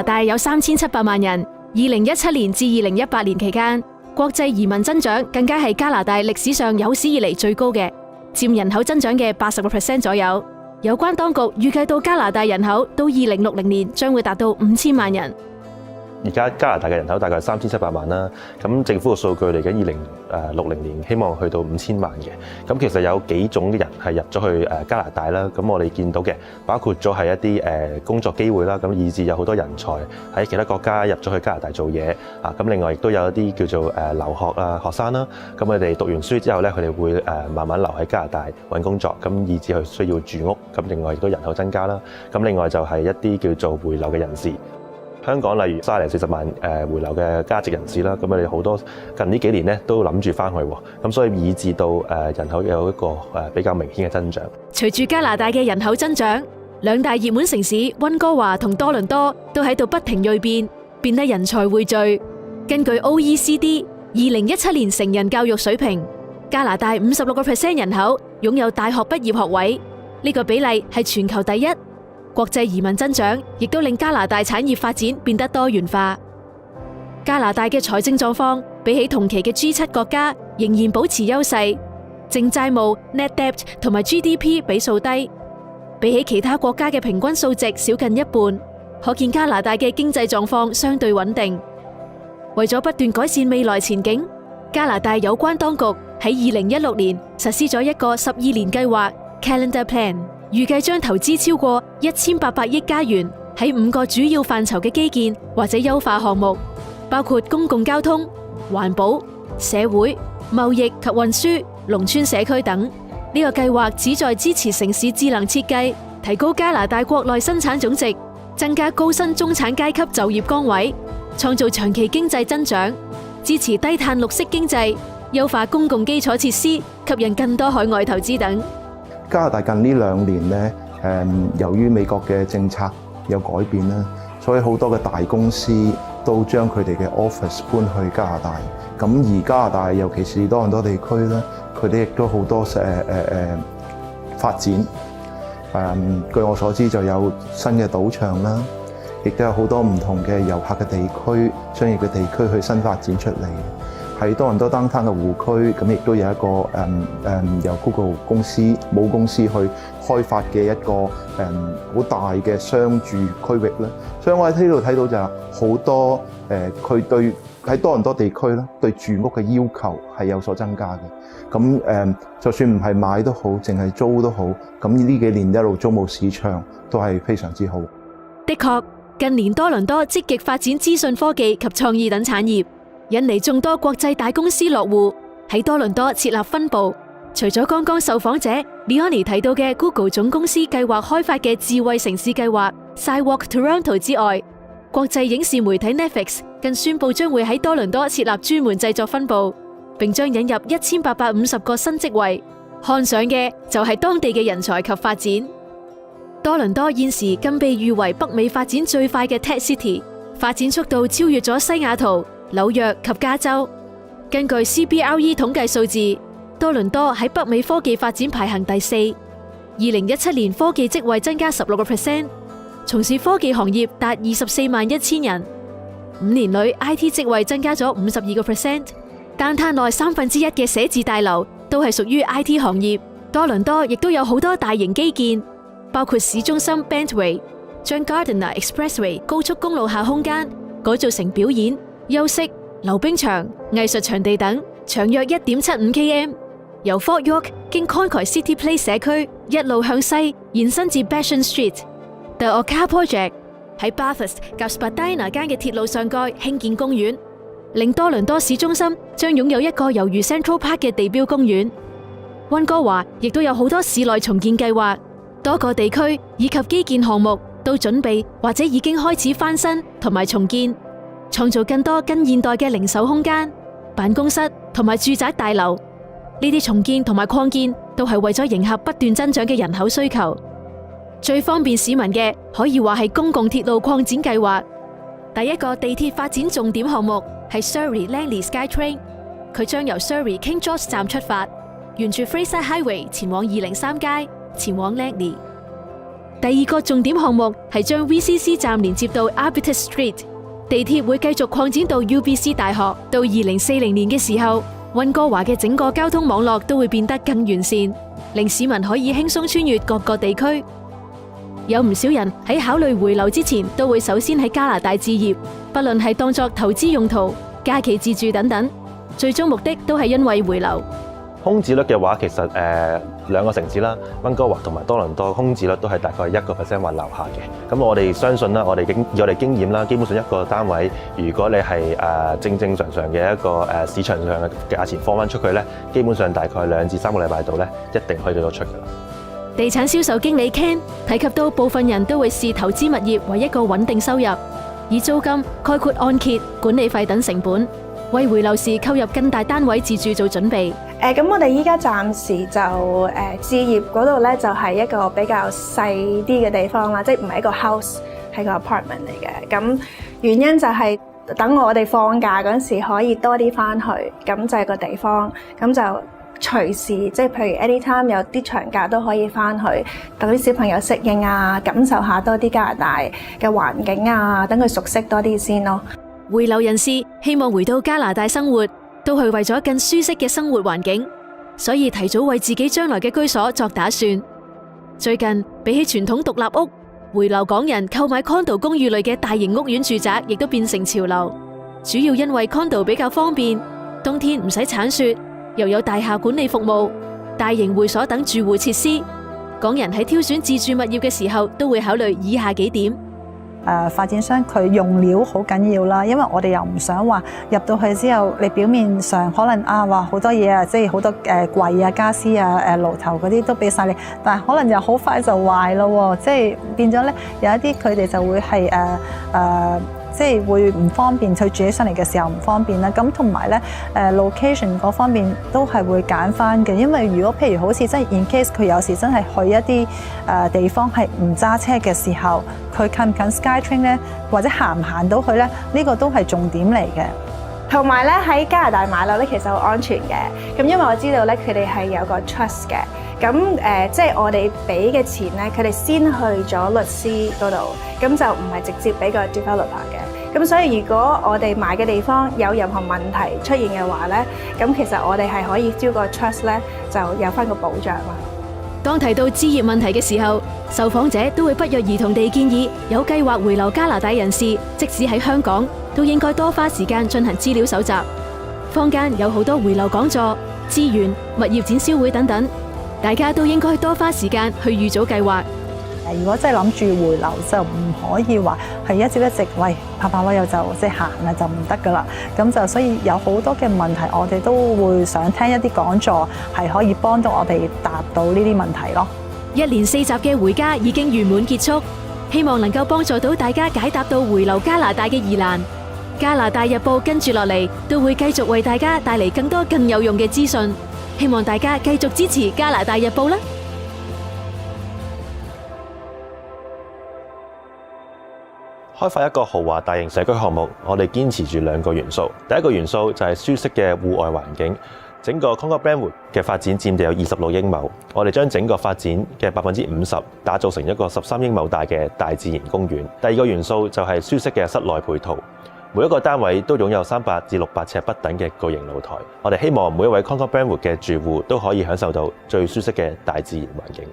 拿大有3700萬人，2017年至2018年期間，國際移民增長更加係加拿大歷史上有史以嚟最高嘅，佔人口增長嘅80% 左右。有關當局預計到加拿大人口到2060年將會達到5000萬人。而家加拿大嘅人口大概係3700萬啦，咁政府嘅數據嚟緊2060年希望去到5000萬嘅。咁其實有幾種人係入咗去加拿大啦，咁我哋見到嘅包括咗係一啲工作機會啦，咁以至有好多人才喺其他國家入咗去加拿大做嘢啊。咁另外亦都有一啲叫做留學啊學生啦，咁佢哋讀完書之後咧，佢哋會慢慢留喺加拿大揾工作，咁以至佢需要住屋。咁另外亦都人口增加啦，咁另外就係一啲叫做回流嘅人士。香港例如30、40萬回流嘅加籍人士啦，咁我哋好多近呢幾年咧都諗住翻去喎，咁所以以至到人口有一個比較明顯嘅增長。隨住加拿大嘅人口增長，兩大熱門城市溫哥華同多倫多都喺度不停鋭變，變得人才匯聚。根據 OECD 2017年成人教育水平，加拿大56% 人口擁有大學畢業學位，呢個比例係全球第一。國際移民增長亦都令加拿大產業發展變得多元化。加拿大嘅財政狀況比起同期嘅 G7 國家仍然保持優勢，淨債務 net debt 同埋 GDP 比數低，比起其他國家嘅平均數值少近一半，可見加拿大嘅經濟狀況相對穩定。為咗不斷改善未來前景，加拿大有關當局喺2016年實施咗一個12年計劃 Calendar Plan，預計將投資超過1800億加元喺5個主要範疇嘅基建或者優化項目，包括公共交通、環保、社會、貿易及運輸、農村社區等。呢個計劃旨在支持城市智能設計，提高加拿大國內生產總值，增加高薪中產階級就業崗位，創造長期經濟增長，支持低碳綠色經濟，優化公共基礎設施，吸引更多海外投資等。加拿大近呢2年咧，由於美國嘅政策有改變啦，所以好多嘅大公司都將佢哋嘅 office 搬去加拿大。咁而加拿大尤其是多倫多地區咧，佢哋亦都好多發展。據我所知就有新嘅賭場啦，亦都有好多唔同嘅遊客嘅地區、商業嘅地區去新發展出嚟。喺多倫多 downtown 嘅湖區，咁亦都有一個由 Google 公司母公司去開發嘅一個好大嘅商住區域啦。所以我喺呢度睇到就係好多佢對喺多倫多地區咧對住屋嘅要求係有所增加嘅。咁就算唔係買都好，淨係租都好，咁呢幾年一路租務市場都係非常之好。的確，近年多倫多積極發展資訊科技及創意等產業，引嚟眾多國際大公司落戶喺多倫多設立分部。除咗剛剛受訪者 Leonie 提到嘅 Google 總公司計劃開發嘅智慧城市計劃 Sidewalk Toronto 之外，國際影視媒體 Netflix 更宣布將會喺多倫多設立專門製作分部，並將引入1850個新職位。看上嘅就係當地嘅人才及發展。多倫多現時更被譽為北美發展最快嘅 Tech City， 發展速度超越咗西雅圖、紐約及加州。根據 CBRE 統計數字，多倫多喺北美科技發展排行第4。2017年科技職位增加16%，從事科技行業達241000人。5年裏 IT 職位增加咗52%。單攤內1/3嘅寫字大樓都係屬於 IT 行業。多倫多亦都有好多大型基建，包括市中心 Bentway 將 Gardiner Expressway 高速公路下空間改造成表演、休息、溜冰場、藝術場地等，長約1.75 km， 由 Fort York 經 Concourse City Place 社區一路向西延伸至 Bashan Street。The Oka Project 喺 Bathurst 及 Spadina 間嘅鐵路上蓋興建公園，令多倫多市中心將擁有一個猶如 Central Park 嘅地標公園。溫哥華亦都有好多市內重建計劃，多個地區以及基建項目都準備或者已經開始翻新同埋重建，創造更多更現代嘅零售空間、辦公室同埋住宅大樓。呢啲重建同埋擴建都係為咗迎合不斷增長嘅人口需求。最方便市民嘅可以話係公共鐵路擴展計劃。第一個地鐵發展重點項目係 Surrey Langley SkyTrain， 佢將由 Surrey King George 站出發，沿住 Fraser Highway 前往203街，前往 Langley。第二個重點項目係將 VCC 站連接到 Arbutus Street， 地鐵會繼續擴展到 UBC 大學。到2040年嘅時候，溫哥華嘅整個交通網絡都會變得更完善，令市民可以輕鬆穿越各個地區。有唔少人喺考慮回流之前，都會首先喺加拿大置業，不論係當作投資用途、假期自住等等，最終目的都係因為回流。空置率嘅話，其實兩個城市啦，溫哥華同埋多倫多空置率都係大概1% 或樓下嘅。咁我哋相信啦，以我哋經驗啦，基本上一個單位，如果你係正常嘅一個市場上嘅價錢放翻出去咧，基本上大概2至3個禮拜度咧，一定可以做得出㗎啦。地產銷售經理 Ken 提及到，部分人都會視投資物業為一個穩定收入，以租金概括按揭、管理費等成本，為回流時購入更大單位自住做準備。咁我哋依家暫時就置業嗰度咧，就係一個比較細啲嘅地方啦，即係唔係一個 house， 係個 apartment 嚟嘅。咁原因就係等我哋放假嗰陣時可以多啲翻去，咁就係個地方，咁就隨時即係譬如 anytime 有啲長假都可以翻去，等啲小朋友適應啊，感受下多啲加拿大嘅環境啊，等佢熟悉多啲先咯。回流人士希望回到加拿大生活，都係為咗更舒適嘅生活環境，所以提早為自己將來嘅居所作打算。最近比起傳統獨立屋，回流港人購買 condo 公寓類嘅大型屋苑住宅，亦都變成潮流。主要因為 condo 比較方便，冬天唔使鏟雪，又有大廈管理服務、大型會所等住戶設施。港人喺挑選自住物業嘅時候，都會考慮以下幾點。發展商佢用料好緊要啦，因為我哋又唔想話入到去之後，你表面上可能話好多嘢啊，即係好多櫃啊、家私啊、爐頭嗰啲都俾晒你，但係可能又好快就壞咯，即係變咗咧有一啲佢哋就會係即係會唔方便，佢住起上嚟嘅時候唔方便啦。咁同埋咧location 嗰方面都係會揀翻嘅，因為如果譬如好似真係 in case 佢有時真係去一啲地方係唔揸車嘅時候，佢近唔近 SkyTrain 咧，或者行唔行到去咧？呢個都係重點嚟嘅。同埋咧喺加拿大買樓咧，其實好安全嘅。咁因為我知道咧，佢哋係有個 trust 嘅。咁即係我哋俾嘅錢咧，佢哋先去咗律師嗰度，咁就唔係直接俾個 developer 嘅。咁所以如果我哋買嘅地方有任何問題出現嘅話咧，咁其實我哋係可以招個 trust 咧，就有翻個保障啦。當提到置業問題嘅時候，受訪者都會不約而同地建議有計劃回流加拿大人士，即使喺香港，都應該多花時間進行資料搜集。坊間有好多回流講座、資源、物業展銷會等等，大家都應該多花時間去預早計劃。如果真係諗住回流，就唔可以話係一直喂拍攞又就即係行啦，就唔得噶啦。咁就所以有好多嘅問題，我哋都會想聽一啲講座，係可以幫到我哋答到呢啲問題咯。1連4集嘅回家已經圓滿結束，希望能夠幫助到大家解答到回流加拿大嘅疑難。加拿大日報跟住落嚟都會繼續為大家帶嚟更多更有用嘅資訊，希望大家繼續支持加拿大日報啦。開發一個豪華大型社區項目，我哋堅持住2個元素。第一個元素就係舒適嘅戶外環境。整個 Concord Brentwood 嘅發展佔地有26英畝，我哋將整個發展嘅50%打造成一個13英畝大嘅大自然公園。第二個元素就係舒適嘅室內配套，每一個單位都擁有300至600尺不等嘅巨型露台。我哋希望每一位 Concord Brentwood 嘅住戶都可以享受到最舒適嘅大自然環境。